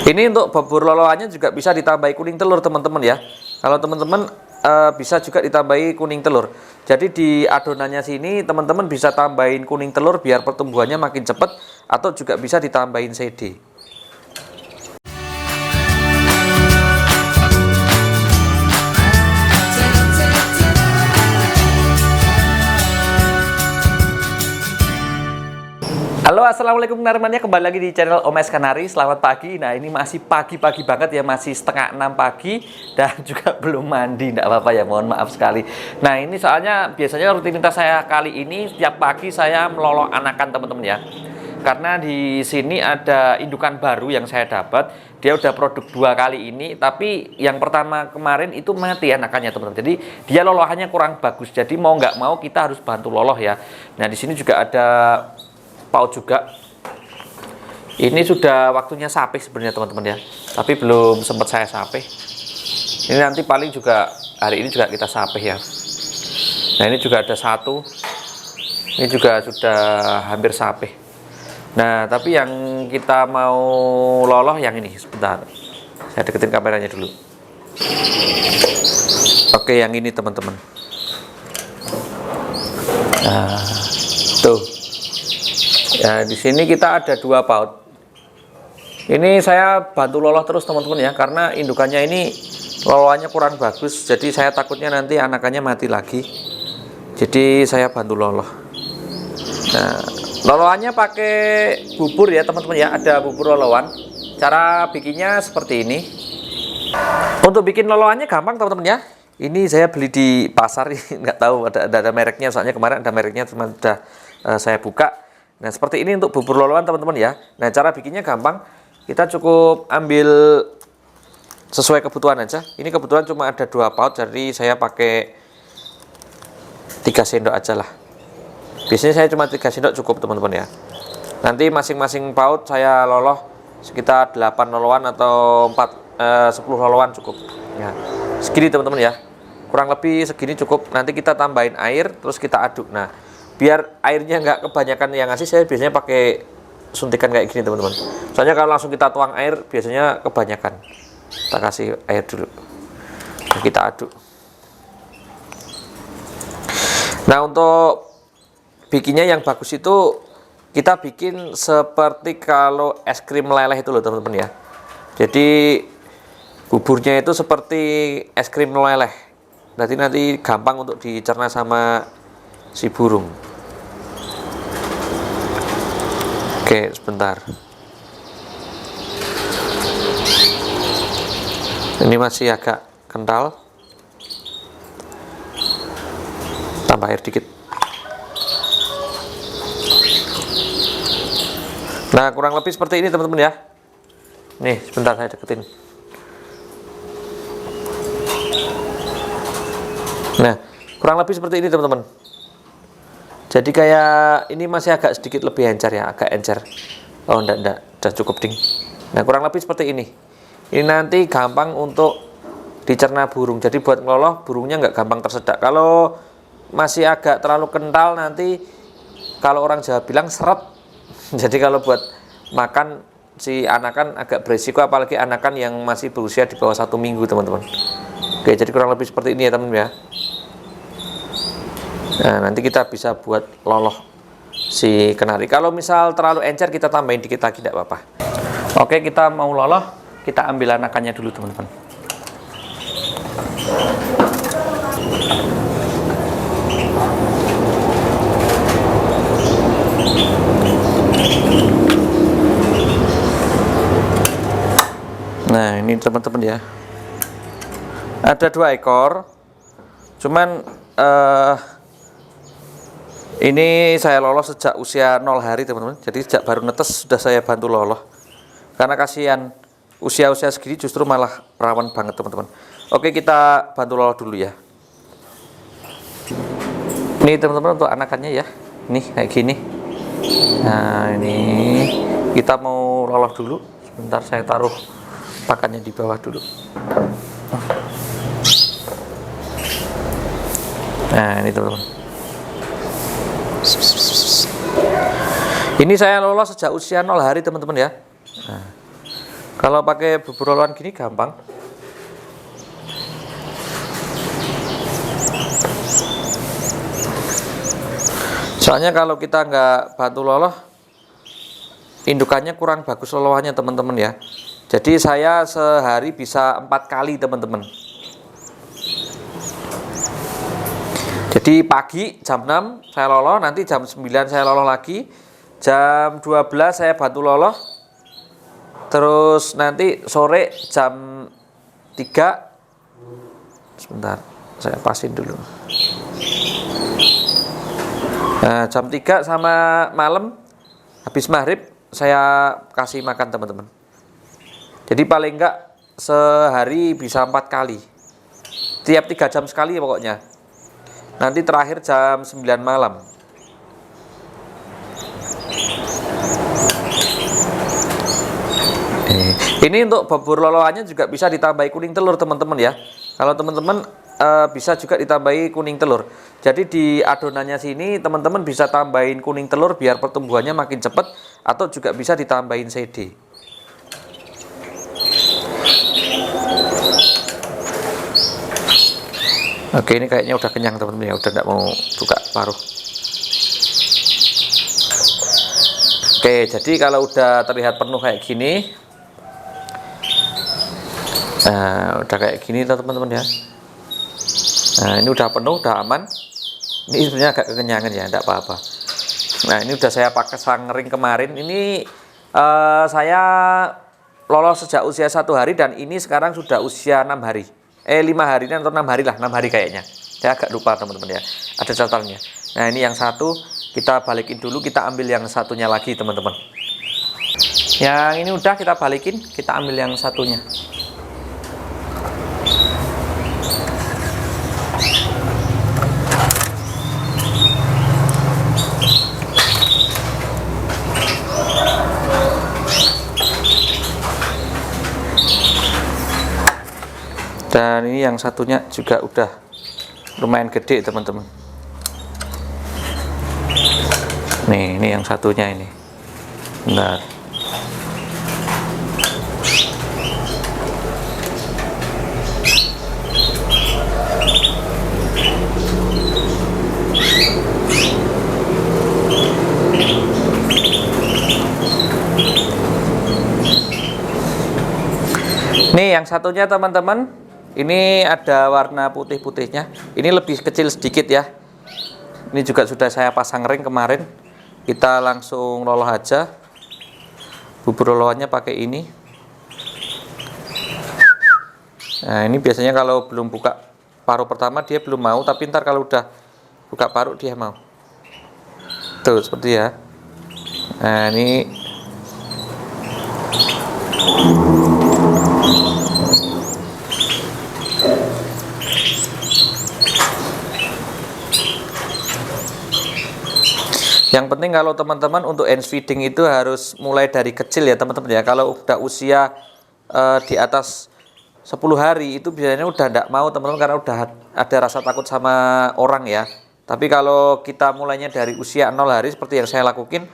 Ini untuk bubur loloannya juga bisa ditambahi kuning telur teman-teman ya. Kalau teman-teman bisa juga ditambahi kuning telur. Jadi di adonannya sini teman-teman bisa tambahin kuning telur biar pertumbuhannya makin cepat, atau juga bisa ditambahin CD. Halo, assalamualaikum teman-teman, kembali lagi di channel Om Es Kanari. Selamat pagi. Nah, ini masih pagi-pagi banget ya, masih setengah 6 pagi dan juga belum mandi. Nggak apa-apa ya, mohon maaf sekali. Nah, ini soalnya biasanya rutinitas saya kali ini setiap pagi saya meloloh anakan teman-teman ya. Karena di sini ada indukan baru yang saya dapat. Dia udah produk 2 kali ini, tapi yang pertama kemarin itu mati anakannya teman-teman. Jadi dia lolohannya kurang bagus. Jadi mau nggak mau kita harus bantu loloh ya. Nah, di sini juga ada paut juga. Ini sudah waktunya sapih sebenarnya teman-teman ya, tapi belum sempat saya sapih. Ini nanti paling juga hari ini juga kita sapih ya. Nah, ini juga ada satu, ini juga sudah hampir sapih. Nah, tapi yang kita mau loloh yang ini, sebentar saya deketin kameranya dulu. Oke, yang ini teman-teman. Nah, tuh ya, di sini kita ada 2 paut. Ini saya bantu loloh terus teman-teman ya, karena indukannya ini lolohannya kurang bagus. Jadi saya takutnya nanti anakannya mati lagi. Jadi saya bantu loloh. Nah, lolohannya pakai bubur ya teman-teman ya, ada bubur lolohan. Cara bikinnya seperti ini. Untuk bikin lolohannya gampang teman-teman ya. Ini saya beli di pasar, nggak tahu ada mereknya, soalnya kemarin ada mereknya, cuma sudah saya buka. Nah, seperti ini untuk bubur lolohan teman-teman ya. Nah, cara bikinnya gampang. Kita cukup ambil sesuai kebutuhan aja. Ini kebetulan cuma ada 2 paut, jadi saya pakai 3 sendok aja lah. Biasanya saya cuma 3 sendok cukup teman-teman ya. Nanti masing-masing paut saya loloh sekitar 8 lolohan atau 10 lolohan cukup. Ya, segini teman-teman ya. Kurang lebih segini cukup. Nanti kita tambahin air, terus kita aduk. Nah, biar airnya nggak kebanyakan yang ngasih, saya biasanya pakai suntikan kayak gini teman-teman. Soalnya kalau langsung kita tuang air biasanya kebanyakan. Kita kasih air dulu, nah, kita aduk. Nah, untuk bikinnya yang bagus itu kita bikin seperti kalau es krim meleleh itu loh teman-teman ya. Jadi buburnya itu seperti es krim meleleh. Nanti gampang untuk dicerna sama si burung. Oke, sebentar. Ini masih agak kental. Tambah air dikit. Nah, kurang lebih seperti ini teman-teman ya. Nih, sebentar saya deketin. Nah, kurang lebih seperti ini teman-teman. Jadi kayak ini masih agak sedikit lebih encer ya, agak encer. Oh, enggak, udah cukup ding. Nah, kurang lebih seperti ini. Ini nanti gampang untuk dicerna burung. Jadi buat ngeloloh burungnya nggak gampang tersedak. Kalau masih agak terlalu kental nanti kalau orang Jawa bilang seret. Jadi kalau buat makan si anakan agak beresiko, apalagi anakan yang masih berusia di bawah 1 minggu teman-teman. Oke, jadi kurang lebih seperti ini ya teman-teman ya. Nah, nanti kita bisa buat loloh si kenari. Kalau misal terlalu encer kita tambahin dikit lagi, tidak apa-apa. Oke, kita mau loloh, kita ambil anakannya dulu teman-teman. Nah, ini teman-teman ya. Ada 2 ekor. Cuman ini saya lolos sejak usia 0 hari teman-teman. Jadi sejak baru netes sudah saya bantu loloh. Karena kasihan usia-usia segini justru malah rawan banget teman-teman. Oke, kita bantu loloh dulu ya. Ini teman-teman untuk anakannya ya. Nih kayak gini. Nah, ini kita mau loloh dulu. Sebentar saya taruh pakannya di bawah dulu. Nah, ini teman-teman. Ini saya lolos sejak usia 0 hari teman-teman ya. Nah, Kalau pakai bubur loloan gini gampang. Soalnya kalau kita nggak bantu loloh, indukannya kurang bagus lolohannya teman-teman ya. Jadi saya sehari bisa 4 kali teman-teman. Jadi pagi jam 6 saya loloh, nanti jam 9 saya loloh lagi, jam 12 saya bantu loloh, terus nanti sore jam 3, sebentar saya pasin dulu. Nah, jam 3 sama malam habis maghrib saya kasih makan teman-teman. Jadi paling enggak sehari bisa 4 kali. Tiap 3 jam sekali pokoknya. Nanti terakhir jam 9 malam. Ini untuk bubur loloannya juga bisa ditambahi kuning telur teman-teman ya. Kalau teman-teman bisa juga ditambahi kuning telur. Jadi di adonannya sini teman-teman bisa tambahin kuning telur biar pertumbuhannya makin cepat, atau juga bisa ditambahin CD. Oke, ini kayaknya udah kenyang teman-teman ya, udah tidak mau buka paruh. Oke, jadi kalau udah terlihat penuh kayak gini, nah udah kayak gini teman-teman ya. Nah ini udah penuh, udah aman. Ini sebenarnya agak kekenyangan ya, tidak apa-apa. Nah ini udah saya pakai sangring kemarin. Ini saya lolos sejak usia 1 hari, dan ini sekarang sudah usia 6 hari. 5 hari atau 6 hari lah, 6 hari kayaknya. Saya agak lupa teman-teman ya, ada catatannya. Nah ini yang satu kita balikin dulu, kita ambil yang satunya lagi teman-teman. Yang ini udah kita balikin, kita ambil yang satunya. Dan ini yang satunya juga udah lumayan gede teman-teman. Nih, ini yang satunya ini. Bentar. Nih yang satunya teman-teman. Ini ada warna putih-putihnya. Ini lebih kecil sedikit ya. Ini juga sudah saya pasang ring kemarin. Kita langsung loloh aja. Bubur lolohannya pakai ini. Nah ini biasanya kalau belum buka paruh pertama dia belum mau, tapi ntar kalau udah buka paruh dia mau. Tuh seperti ya. Nah ini yang penting kalau teman-teman untuk hands feeding itu harus mulai dari kecil ya teman-teman ya. Kalau udah usia di atas 10 hari itu biasanya udah tidak mau teman-teman, karena udah ada rasa takut sama orang ya. Tapi kalau kita mulainya dari usia 0 hari seperti yang saya lakukan,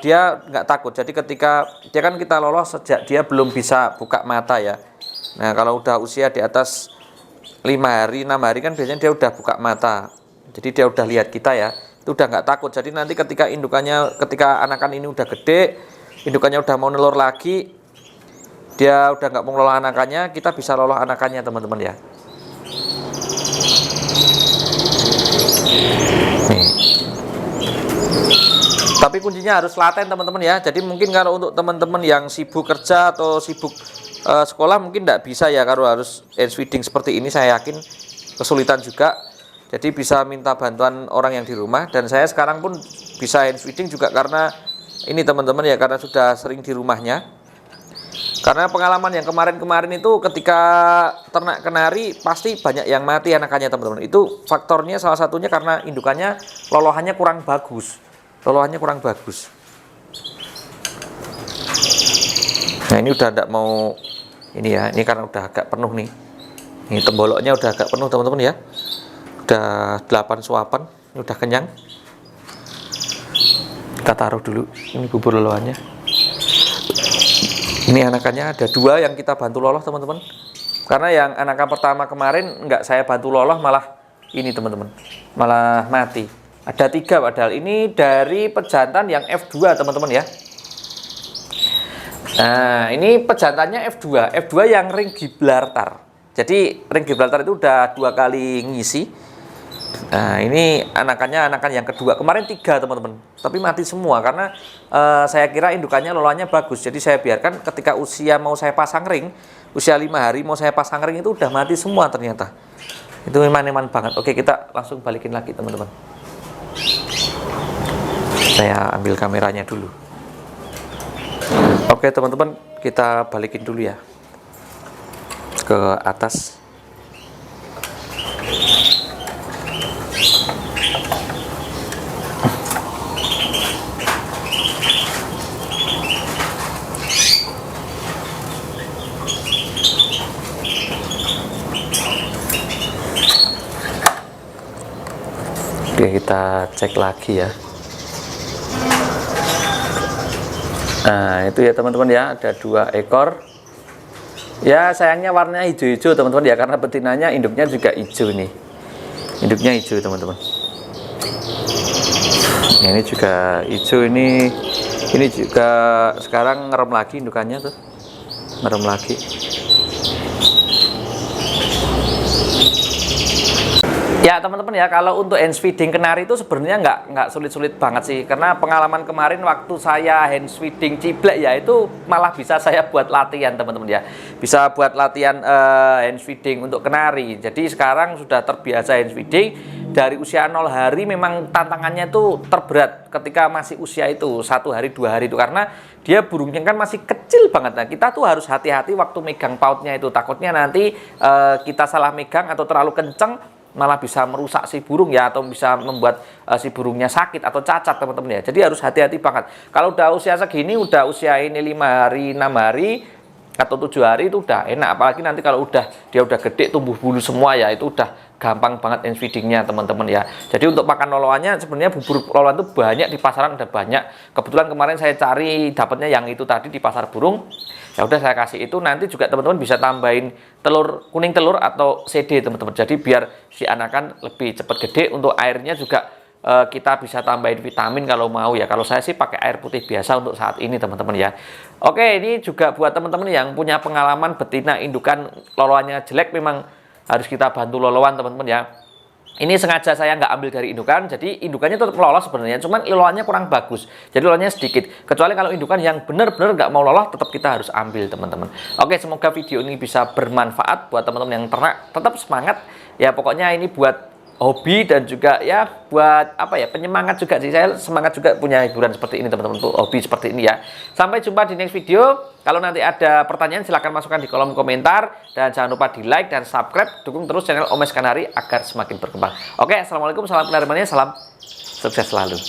dia nggak takut. Jadi ketika dia kan kita lolos sejak dia belum bisa buka mata ya. Nah kalau udah usia di atas 5 hari 6 hari kan biasanya dia udah buka mata. Jadi dia udah lihat kita ya, itu udah nggak takut. Jadi nanti ketika ketika anakan ini udah gede, indukannya udah mau nelur lagi, dia udah nggak mau ngelola anakannya, kita bisa lolos anakannya teman-teman ya. Nih. Tapi kuncinya harus laten teman-teman ya. Jadi mungkin kalau untuk teman-teman yang sibuk kerja atau sibuk sekolah mungkin tidak bisa ya, kalau harus hands feeding seperti ini saya yakin kesulitan juga. Jadi bisa minta bantuan orang yang di rumah, dan saya sekarang pun bisa hands feeding juga karena ini teman-teman ya, karena sudah sering di rumahnya. Karena pengalaman yang kemarin-kemarin itu ketika ternak kenari pasti banyak yang mati anakannya teman-teman. Itu faktornya salah satunya karena indukannya lolohannya kurang bagus. Lolohannya kurang bagus. Nah ini udah tidak mau ini ya, ini karena udah agak penuh nih. Ini temboloknya udah agak penuh teman-teman ya. Udah 8 suapan, ini udah kenyang. Kita taruh dulu ini bubur lolohannya. Ini anakannya ada 2 yang kita bantu lolos teman-teman. Karena yang anakan pertama kemarin nggak saya bantu lolos, malah ini teman-teman, malah mati. Ada 3 padahal. Ini dari pejantan yang F2 teman-teman ya. Nah, ini pejantannya F2. F2 yang ring Gibraltar. Jadi ring Gibraltar itu udah 2 kali ngisi. Nah, ini anakan yang kedua. Kemarin 3 teman-teman, tapi mati semua karena saya kira indukannya lolanya bagus. Jadi saya biarkan, ketika usia mau saya pasang ring, usia 5 hari mau saya pasang ring itu udah mati semua ternyata. Itu eman-eman banget. Oke, kita langsung balikin lagi teman-teman. Saya ambil kameranya dulu. Oke teman-teman, kita balikin dulu ya ke atas. Oke, kita cek lagi ya. Nah, itu ya teman-teman ya, ada 2 ekor. Ya, sayangnya warnanya hijau-hijau teman-teman ya, karena betinanya induknya juga hijau nih. Induknya hijau teman-teman. Nah, ini juga hijau ini. Ini juga sekarang ngerem lagi indukannya tuh. Ngerem lagi. Ya teman-teman ya, kalau untuk hands feeding kenari itu sebenarnya nggak sulit-sulit banget sih, karena pengalaman kemarin waktu saya hands feeding ciblek ya, itu malah bisa saya buat latihan teman-teman ya, bisa buat latihan hands feeding untuk kenari. Jadi sekarang sudah terbiasa hands feeding dari usia 0 hari. Memang tantangannya itu terberat ketika masih usia itu 1 hari 2 hari itu, karena dia burungnya kan masih kecil banget. Nah, kita tuh harus hati-hati waktu megang pautnya itu, takutnya nanti kita salah megang atau terlalu kenceng malah bisa merusak si burung ya, atau bisa membuat si burungnya sakit atau cacat teman-teman ya. Jadi harus hati-hati banget. Kalau udah usia segini, udah usia ini 5 hari, 6 hari atau 7 hari itu udah enak. Apalagi nanti kalau dia udah gede, tumbuh bulu semua ya, itu udah gampang banget hand feedingnya teman-teman ya. Jadi untuk pakan loloannya sebenarnya bubur loloan itu banyak di pasaran, ada banyak. Kebetulan kemarin saya cari dapatnya yang itu tadi di pasar burung. Ya udah saya kasih itu. Nanti juga teman-teman bisa tambahin telur, kuning telur atau CD teman-teman. Jadi biar si anakan lebih cepat gede. Untuk airnya juga kita bisa tambahin vitamin kalau mau ya. Kalau saya sih pakai air putih biasa untuk saat ini teman-teman ya. Oke, ini juga buat teman-teman yang punya pengalaman betina indukan loloannya jelek, memang harus kita bantu loloan teman-teman ya. Ini sengaja saya nggak ambil dari indukan, jadi indukannya tetap lolos sebenarnya, cuman loloannya kurang bagus, jadi loloannya sedikit. Kecuali kalau indukan yang benar-benar nggak mau lolos, tetap kita harus ambil teman-teman. Oke, semoga video ini bisa bermanfaat buat teman-teman yang ternak. Tetap semangat ya, pokoknya ini buat hobi dan juga ya buat apa ya, penyemangat juga sih. Saya semangat juga punya hiburan seperti ini teman-teman, tuh hobi seperti ini ya. Sampai jumpa di next video. Kalau nanti ada pertanyaan silahkan masukkan di kolom komentar, dan jangan lupa di like dan subscribe, dukung terus channel Omes Kanari agar semakin berkembang. Oke, assalamualaikum, salam kenari mania, salam sukses selalu.